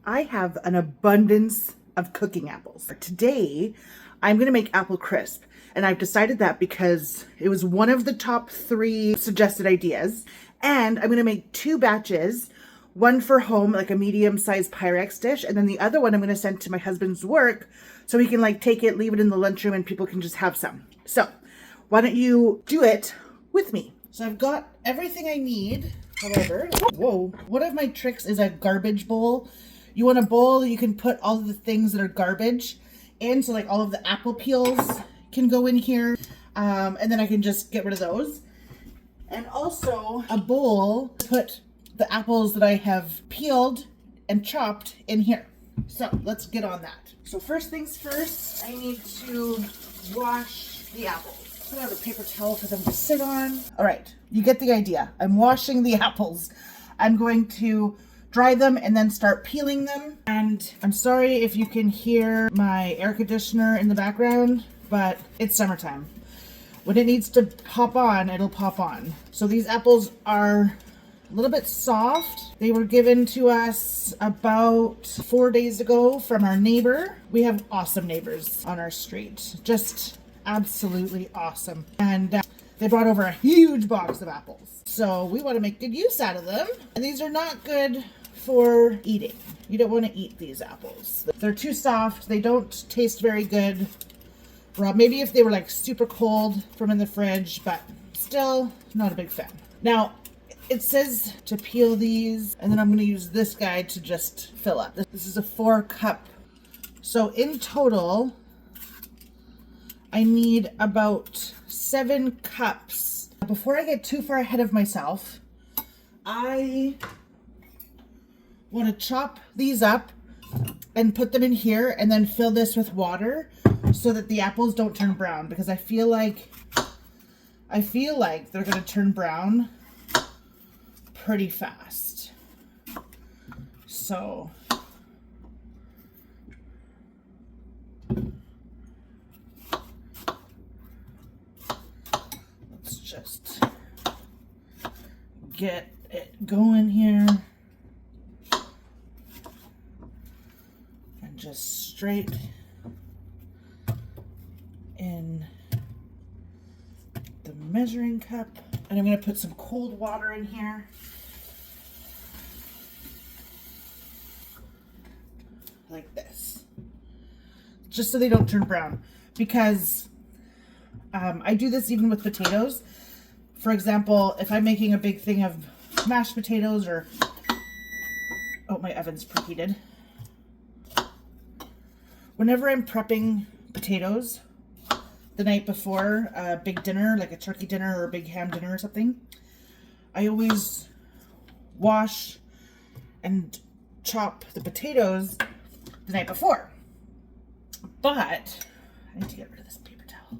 I have an abundance of cooking apples. Today, I'm going to make apple crisp. And I've decided that because it was one of the top 3 suggested ideas. And I'm going to make 2 batches, one for home, like a medium-sized Pyrex dish, and then the other one I'm going to send to my husband's work so he can like take it, leave it in the lunchroom, and people can just have some. So why don't you do it with me? So I've got everything I need. However, whoa, one of my tricks is a garbage bowl. You want a bowl you can put all of the things that are garbage in, so like all of the apple peels can go in here, and then I can just get rid of those. And also a bowl to put the apples that I have peeled and chopped in here. So let's get on that. So first things first, I need to wash the apples. Put out a paper towel for them to sit on. All right, you get the idea. I'm washing the apples. I'm going to dry them and then start peeling them. And I'm sorry if you can hear my air conditioner in the background, but it's summertime. When it needs to pop on, it'll pop on. So these apples are a little bit soft. They were given to us about 4 days ago from our neighbor. We have awesome neighbors on our street. Just absolutely awesome. And they brought over a huge box of apples. So we want to make good use out of them. And these are not good for eating. You don't want to eat these apples. They're too soft. They don't taste very good. Well, maybe if they were like super cold from in the fridge, but still not a big fan. Now, it says to peel these, and then I'm going to use this guide to just fill up. This is a 4 cup. So in total, I need about 7 cups. Before I get too far ahead of myself, I want to chop these up and put them in here and then fill this with water so that the apples don't turn brown, because I feel like they're going to turn brown pretty fast. So let's just get it going here and just straight in the measuring cup. And I'm going to put some cold water in here. Like this. Just so they don't turn brown. Because I do this even with potatoes. For example, if I'm making a big thing of mashed potatoes or... Oh, my oven's preheated. Whenever I'm prepping potatoes the night before a big dinner, like a turkey dinner or a big ham dinner or something, I always wash and chop the potatoes the night before. But I need to get rid of this paper towel.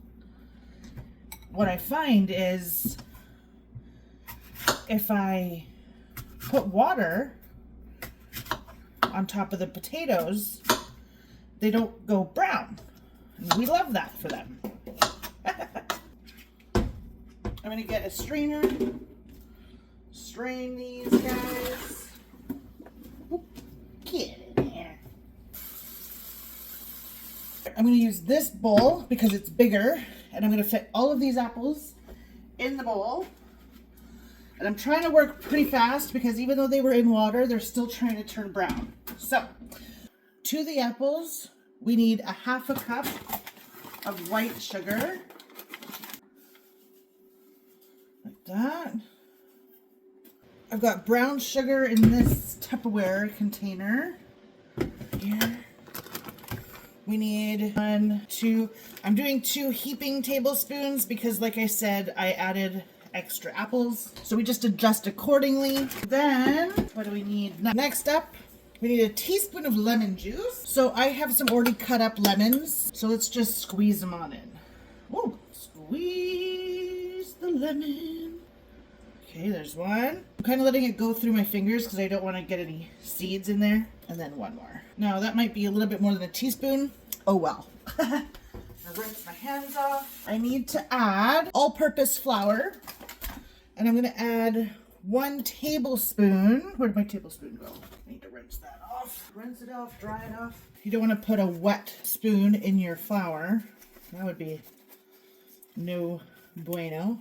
What I find is if I put water on top of the potatoes, they don't go brown. And we love that for them. I'm going to get a strainer, strain these guys. Whoop, get it in there. I'm going to use this bowl because it's bigger, and I'm going to fit all of these apples in the bowl. And I'm trying to work pretty fast because even though they were in water, they're still trying to turn brown. So, to the apples, we need a 1/2 cup of white sugar. Like that. I've got brown sugar in this Tupperware container. Here. We need 1, 2, I'm doing 2 heaping tablespoons because like I said, I added extra apples. So we just adjust accordingly. Then, what do we need? Next up, we need a teaspoon of lemon juice. So I have some already cut up lemons. So let's just squeeze them on in. Whoa, squeeze the lemon. Okay, there's one. I'm kind of letting it go through my fingers because I don't want to get any seeds in there. And then 1 more. Now that might be a little bit more than a teaspoon. Oh well. I rinse my hands off. I need to add all-purpose flour. And I'm going to add 1 tablespoon. Where did my tablespoon go? I need to rinse that off. off, rinse it off, dry it off. You don't want to put a wet spoon in your flour. That would be no bueno.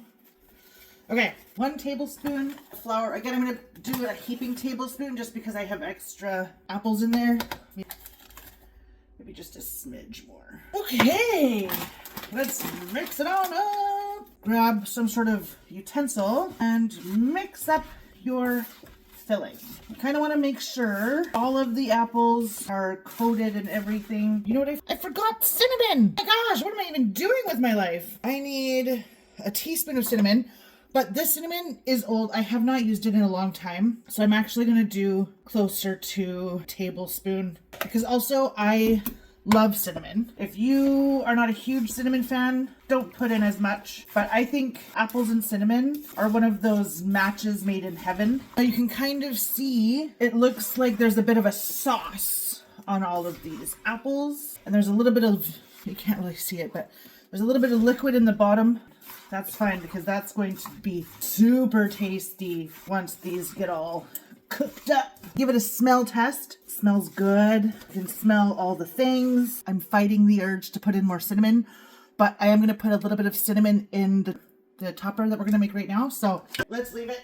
Okay, 1 tablespoon flour. Again, I'm going to do a heaping tablespoon just because I have extra apples in there. Maybe just a smidge more. Okay, let's mix it on up. Grab some sort of utensil and mix up your filling. You kind of want to make sure all of the apples are coated and everything. You know what? I forgot cinnamon. Oh my gosh, what am I even doing with my life? I need a teaspoon of cinnamon. But this cinnamon is old. I have not used it in a long time. So I'm actually going to do closer to a tablespoon. Because also I love cinnamon. If you are not a huge cinnamon fan, don't put in as much. But I think apples and cinnamon are one of those matches made in heaven. Now you can kind of see, it looks like there's a bit of a sauce on all of these apples. And there's a little bit of, you can't really see it, but there's a little bit of liquid in the bottom. That's fine because that's going to be super tasty once these get all cooked up. Give it a smell test. Smells good. You can smell all the things. I'm fighting the urge to put in more cinnamon, but I am going to put a little bit of cinnamon in the topper that we're going to make right now. So let's leave it.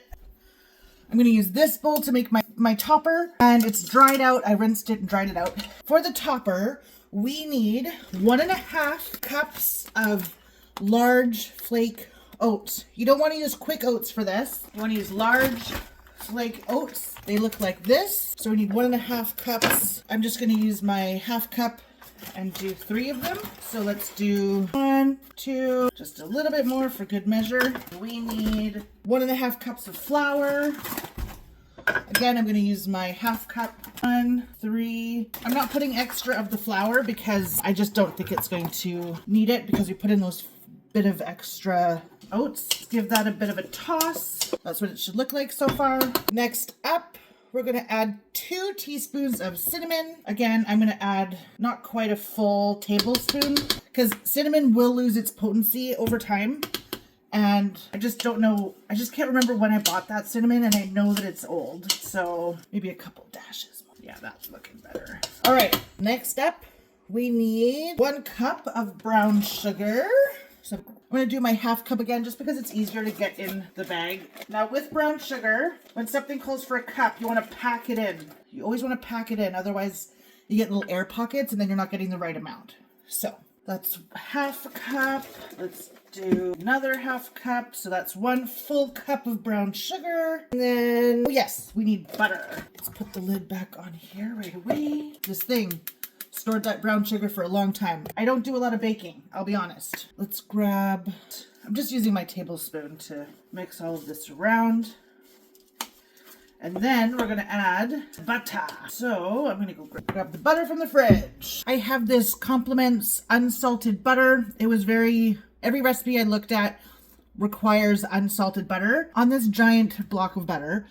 I'm going to use this bowl to make my topper, and it's dried out. I rinsed it and dried it out. For the topper, we need 1.5 cups of large flake oats. You don't want to use quick oats for this. You want to use large flake oats. They look like this. So we need 1.5 cups. I'm just going to use my 1/2 cup and do 3 of them. So let's do 1, 2, just a little bit more for good measure. We need 1.5 cups of flour. Again, I'm going to use my 1/2 cup. 1, 3. I'm not putting extra of the flour because I just don't think it's going to need it because we put in those bit of extra oats. Give that a bit of a toss. That's what it should look like so far. Next up, we're going to add 2 teaspoons of cinnamon. Again, I'm going to add not quite a full tablespoon because cinnamon will lose its potency over time. And I just don't know, I just can't remember when I bought that cinnamon, and I know that it's old. So maybe a couple dashes. Yeah, that's looking better. All right, next up, we need 1 cup of brown sugar. So I'm going to do my 1/2 cup again just because it's easier to get in the bag. Now with brown sugar, when something calls for a cup, you want to pack it in. You always want to pack it in. Otherwise, you get little air pockets and then you're not getting the right amount. So that's 1/2 cup. Let's do another 1/2 cup. So that's 1 full cup of brown sugar. And then, oh yes, we need butter. Let's put the lid back on here right away. This thing stored that brown sugar for a long time. I don't do a lot of baking, I'll be honest. Let's grab, I'm just using my tablespoon to mix all of this around. And then we're gonna add butter. So I'm gonna go grab the butter from the fridge. I have this Compliments unsalted butter. It was every recipe I looked at requires unsalted butter. On this giant block of butter,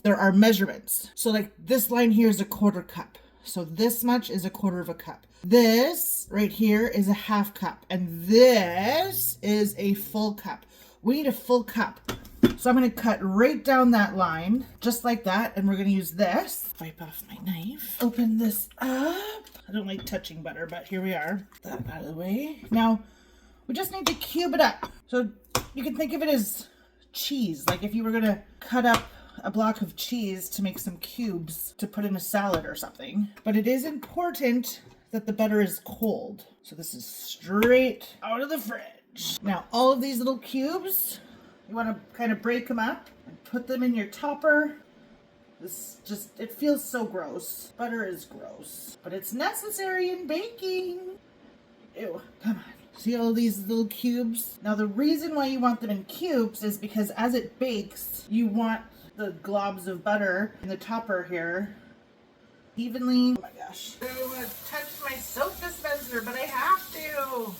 there are measurements. So like this line here is a 1/4 cup. So this much is a 1/4 cup. This right here is a 1/2 cup. And this is a full cup. We need a full cup. So I'm going to cut right down that line, just like that. And we're going to use this. Wipe off my knife. Open this up. I don't like touching butter, but here we are. That out of the way. Now, we just need to cube it up. So you can think of it as cheese. Like if you were going to cut up a block of cheese to make some cubes to put in a salad or something. But it is important that the butter is cold. So this is straight out of the fridge. Now all of these little cubes, you want to kind of break them up and put them in your topper. This just, it feels so gross. Butter is gross, but it's necessary in baking. Ew, come on. See all these little cubes? Now the reason why you want them in cubes is because as it bakes, you want the globs of butter in the topper here evenly. Oh my gosh. I don't want to touch my soap dispenser, but I have to.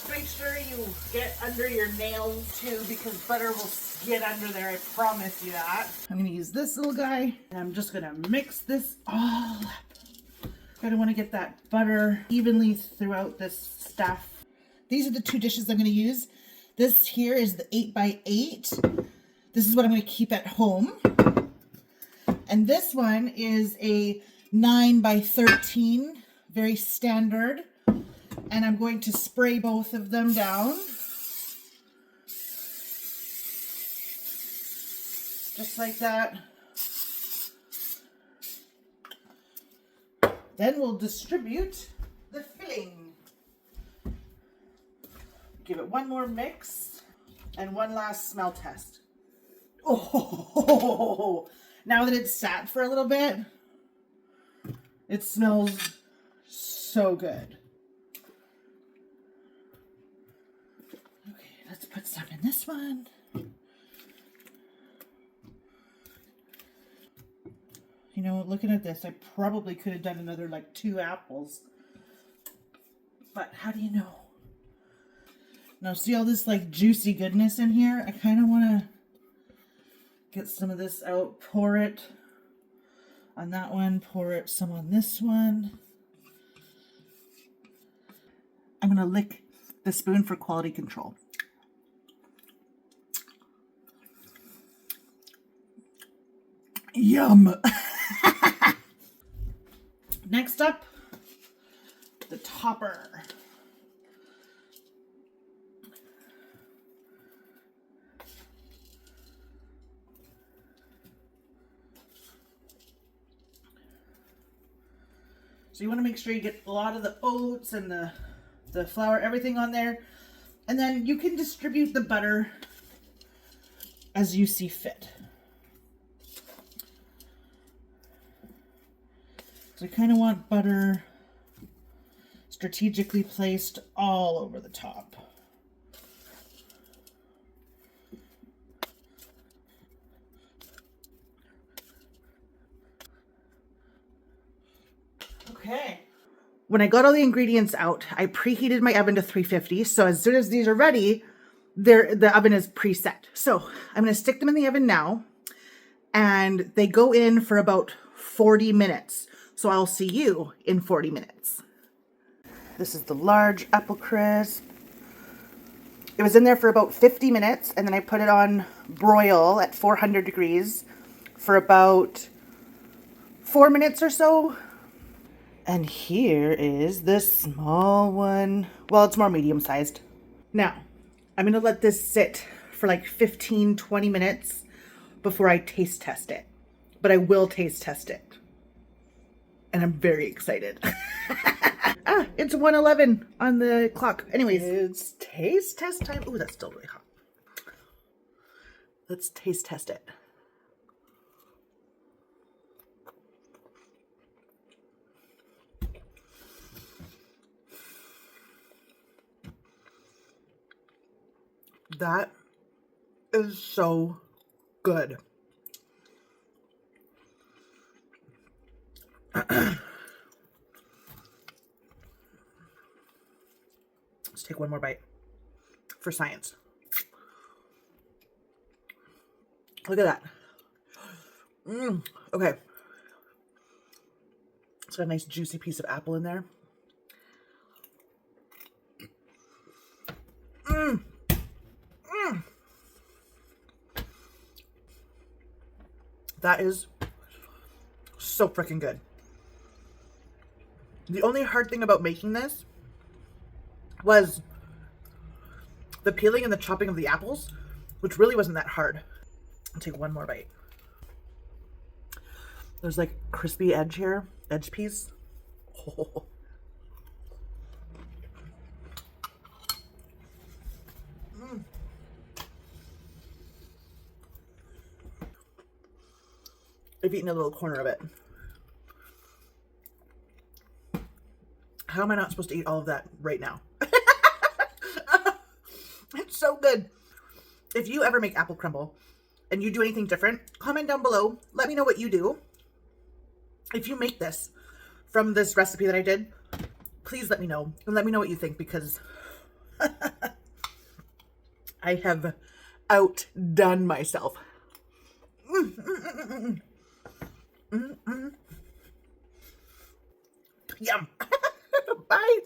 Make sure you get under your nails too, because butter will get under there. I promise you that. I'm going to use this little guy, and I'm just going to mix this all up. I don't want to get that butter evenly throughout this stuff. These are the 2 dishes I'm going to use. This here is the 8x8. This is what I'm going to keep at home. And this one is a 9 by 13, very standard. And I'm going to spray both of them down. Just like that. Then we'll distribute the filling. Give it one more mix and one last smell test. Oh, now that it's sat for a little bit, it smells so good. Okay, let's put some in this one. You know, looking at this, I probably could have done another like 2 apples. But how do you know? Now see all this like juicy goodness in here? I kind of want to get some of this out, pour it on that one, pour it some on this one. I'm going to lick the spoon for quality control. Yum! Next up, the topper. So you want to make sure you get a lot of the oats and the flour, everything on there. And then you can distribute the butter as you see fit. So I kind of want butter strategically placed all over the top. Okay. When I got all the ingredients out, I preheated my oven to 350. So as soon as these are ready, the oven is preset. So I'm going to stick them in the oven now, and they go in for about 40 minutes. So I'll see you in 40 minutes. This is the large apple crisp. It was in there for about 50 minutes, and then I put it on broil at 400 degrees for about 4 minutes or so. And here is the small one. Well, it's more medium-sized. Now, I'm going to let this sit for like 15, 20 minutes before I taste test it. But I will taste test it. And I'm very excited. It's 1:11 on the clock. Anyways, it's taste test time. Ooh, that's still really hot. Let's taste test it. That is so good. Let's take one more bite for science. Look at that. Okay. It's got a nice juicy piece of apple in there. That is so freaking good. The only hard thing about making this was the peeling and the chopping of the apples, which really wasn't that hard. I'll take one more bite. There's like crispy edge here, edge piece. Oh. I've eaten a little corner of it. How am I not supposed to eat all of that right now? It's so good. If you ever make apple crumble and you do anything different, comment down below. Let me know what you do. If you make this from this recipe that I did, please let me know. And let me know what you think, because I have outdone myself. Yum. Bye.